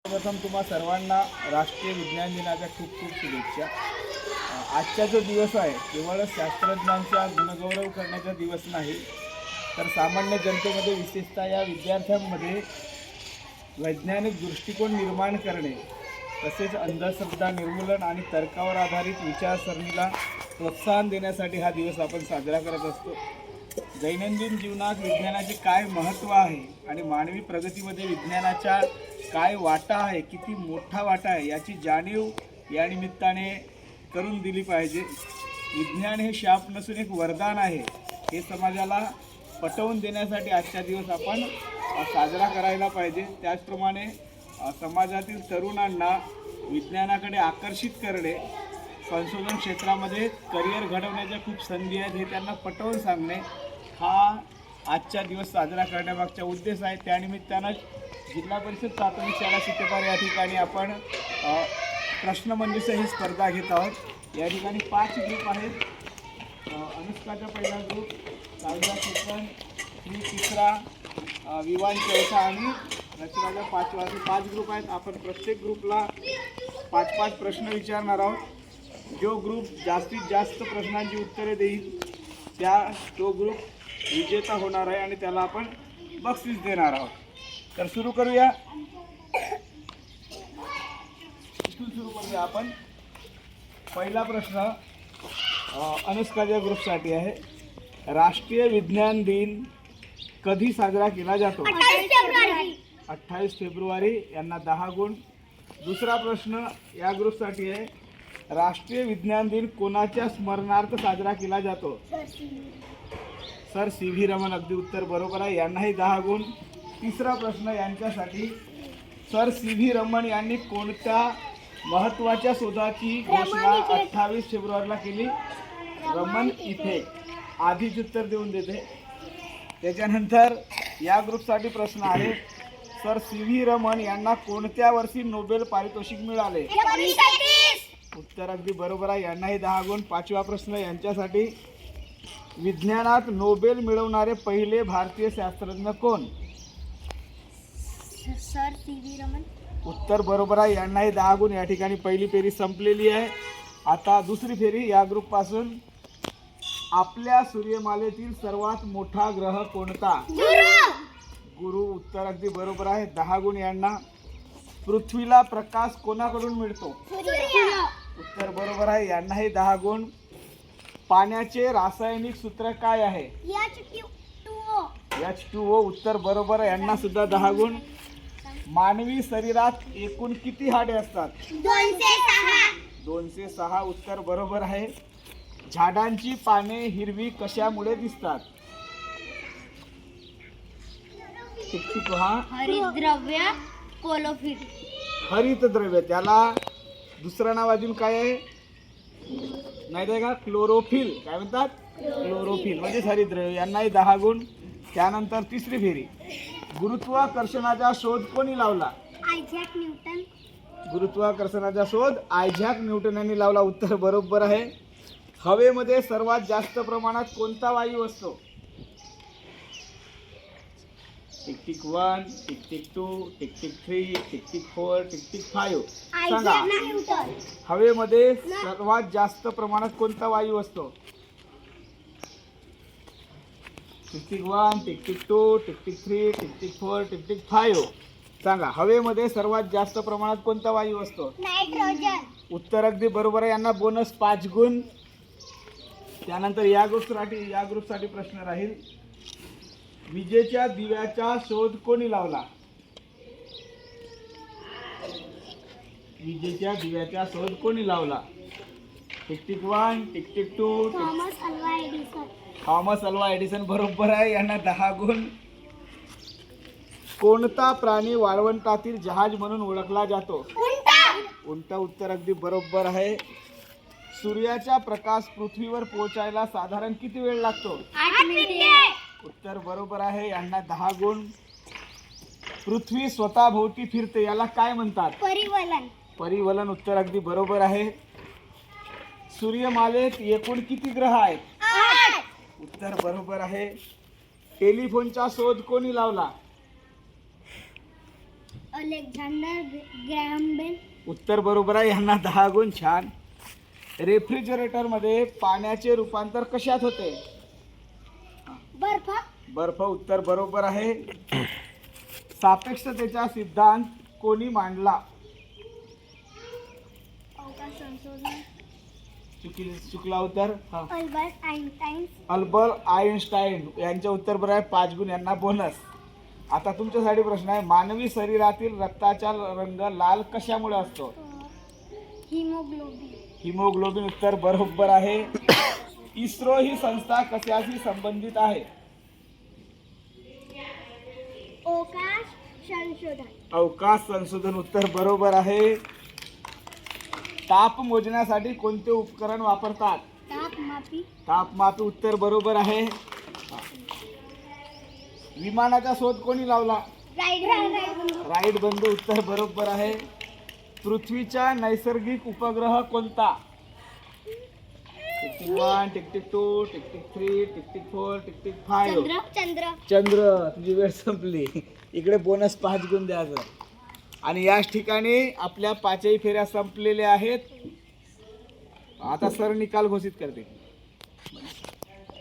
प्रथम तुम्हा सर्वांना राष्ट्रीय विज्ञान दिनाच्या खूप खूप शुभेच्छा। आजचा जो दिवस आहे केवळ शास्त्रज्ञांचा गुणगौरव करण्याचा दिवस नाही, तर सामान्य जनतेमध्ये विशेषतः या विद्यार्थ्यांमध्ये वैज्ञानिक दृष्टिकोन निर्माण करणे, तसेच अंधश्रद्धा निर्मूलन आणि तर्कावर आधारित विचारसरणीला प्रोत्साहन देण्यासाठी हा दिवस आपण साजरा करत असतो। दैनंदिन जीवनात विज्ञानाचे काय महत्त्व आहे आणि मानवी प्रगतीमध्ये विज्ञानाचा काय वाटा आहे, किती मोठा वाटा आहे याची जाणीव या निमित्ताने करून दिली पाहिजे। विज्ञान हे शाप नसून एक वरदान आहे, हे समाजाला पटवून देण्यासाठी आजचा दिवस आपण साजरा करायला पाहिजे। त्याचप्रमाणे समाजातील तरुणांना विज्ञानाकडे आकर्षित करणे, संशोधन क्षेत्रामध्ये करिअर घडवण्याच्या खूप संधी आहेत हे त्यांना पटवून सांगणे हा आजचा दिवस साजरा करण्यामागचा उद्देश आहे। त्यानिमित्तानं जिल्हा परिषद प्राथमिक शाळा सितेपार या ठिकाणी आपण प्रश्नमंजुषा ही स्पर्धा घेत आहोत। या ठिकाणी 5 ग्रुप आहेत। अनुष्काचा पहिला ग्रुप, सावजा सेकंड, श्री तिसरा, विवान चौथा आणि रचनाचा 5वा, असे 5 ग्रुप आहेत। आपण प्रत्येक ग्रुपला 5-5 प्रश्न विचारणार आहोत। जो ग्रुप जास्तीत जास्त प्रश्नांची उत्तरे देईल तो ग्रुप विजेता होणार आहे आणि त्याला आपण बक्षीस देणार आहोत। तर सुरू करूया। सुरू करूया आपण। पहिला प्रश्न अनुष्काच्या ग्रुपसाठी आहे। राष्ट्रीय विज्ञान दिन कधी साजरा केला जातो? 28 फेब्रुवारी। यांना 10 गुण। दुसरा प्रश्न या ग्रुपसाठी आहे। राष्ट्रीय विज्ञान दिन कोणाच्या स्मरणार्थ साजरा केला जातो? Sir C V Raman. अगदी उत्तर बरोबर आहे, यांनाही 10 गुण। तिसरा प्रश्न यांच्यासाठी, सर सी व्ही रमन यांनी कोणत्या महत्त्वाच्या शोधाची घोषणा 28 फेब्रुवारीला केली? रमन इफेक्ट। आधीच उत्तर देऊन देते। त्याच्यानंतर या ग्रुपसाठी प्रश्न आहे, सर सी व्ही रमन यांना कोणत्या वर्षी नोबेल पारितोषिक मिळाले? उत्तर अगदी बरोबर आहे, यांनाही 10 गुण। 5वा प्रश्न यांच्यासाठी, विज्ञानात नोबेल मिळवणारे पहिले भारतीय शास्त्रज्ञ कोण? Sir C V Raman. उत्तर बरोबर आहे, यांनाही 10 गुण। या ठिकाणी पहिली फेरी संपलेली आहे। आता दुसरी फेरी। या ग्रुपपासून, आपल्या सूर्यमालेतील सर्वात मोठा ग्रह कोणता? गुरु। उत्तर अगदी बरोबर आहे, 10 गुण यांना। पृथ्वीला प्रकाश कोणाकडून मिळतो? उत्तर बरोबर आहे, यांनाही 10 गुण। पाण्याचे रासायनिक सूत्र काय आहे? H2O। उत्तर बरोबर आहे, यांना सुद्धा 10 गुण। मानवी शरीरात एकूण किती हाडे असतात? 206। उत्तर बरोबर आहे। झाडांची पाने हिरवी कशामुळे दिसतात? हरितद्रव्य क्लोरोफिल। हरितद्रव्य, त्याला दुसरं नाव अजून काय आहे? नाही आहे का? क्लोरोफिल। काय म्हणतात? क्लोरोफिल म्हणजेच हरितद्रव्य। यांनाही 10 गुण। त्यानंतर तिसरी फेरी। गुरुत्वाकर्षणाचा शोध कोणी लावला? Isaac Newton. गुरुत्वाकर्षणाचा शोध आयझॅक न्यूटन यांनी लावला। उत्तर बरोबर आहे। हवेमध्ये सर्वात जास्त प्रमाणात कोणता वायू असतो? Tick tick 1, tick tick 2, tick tick 3, tick tick 4, tick tick 5। सांगा, हवेमध्ये सर्वात जास्त प्रमाणात कोणता वायू असतो? Tick tick 1, tick tick 2, tick tick 3, tick tick 4, tick tick 5। सांगा, हवेमध्ये सर्वात जास्त प्रमाणात कोणता वायू असतो? नायट्रोजन। उत्तर अगदी बरोबर आहे, यांना बोनस 5 गुण। त्यानंतर या ग्रुपसाठी प्रश्न राहील, विजेच्या दिव्याचा शोध कोणी लावला? विजेच्या दिव्याचा शोध कोणी लावला? Tick tick 1, tick tick 2, Thomas Alva Edison. बरोबर आहे, यांना 10 गुण। कोणता प्राणी वाळवंटातील जहाज म्हणून ओळखला जातो? उंट। उत्तर अगदी बरोबर आहे। सूर्याचा प्रकाश पृथ्वीवर पोहोचायला साधारण किती वेळ लागतो? 8 मिनिटे। उत्तर बरोबर आहे, यांना 10 गुण। पृथ्वी स्वतःभोवती फिरते, याला काय म्हणतात? परिवलन। परिवलन। उत्तर अगदी बरोबर आहे। सूर्यमालेत एकूण किती ग्रह आहेत? 8। उत्तर बरोबर आहे। टेलिफोनचा शोध कोणी लावला? Alexander Graham Bell. उत्तर बरोबर आहे, यांना 10 गुण. छान. रेफ्रिजरेटरमध्ये पाण्याचे रूपांतर कशात होते? बर्फ. बर्फ. उत्तर बरोबर आहे. सापेक्षतेचा सिद्धांत कोणी मांडला? अवकाश संशोधन. चुकला उत्तर. हा. Albert Einstein. Albert Einstein. यांचे उत्तर बरोबर आहे, 5 गुण. यांना बोनस. आता तुमच्यासाठी प्रश्न आहे, मानवी शरीरातील रक्ताचा रंग लाल कशामुळे असतो? हिमोग्लोबिन. हिमोग्लोबिन. उत्तर बरोबर आहे. इस्रो ही संस्था कशाशी संबंधित आहे? अवकाश संशोधन. अवकाश संशोधन. उत्तर बरोबर आहे. ताप मोजण्यासाठी कोणते उपकरण वापरतात? तापमापी. तापमापी. उत्तर बरोबर आहे. विमानाचा शोध कोणी लावला? राईट बंधू. उत्तर बरोबर आहे. पृथ्वीचा नैसर्गिक उपग्रह कोणता? Tick-tick 1, tick-tick 2, tick-tick 3, tick-tick 4, tick-tick 5. चंद्र. चंद्र. तुझी वेळ संपली. इकडे बोनस 5 गुण द्यायचं. आणि याच ठिकाणी आपल्या 5ही फेऱ्या संपलेल्या आहेत. आता सर निकाल घोषित करते.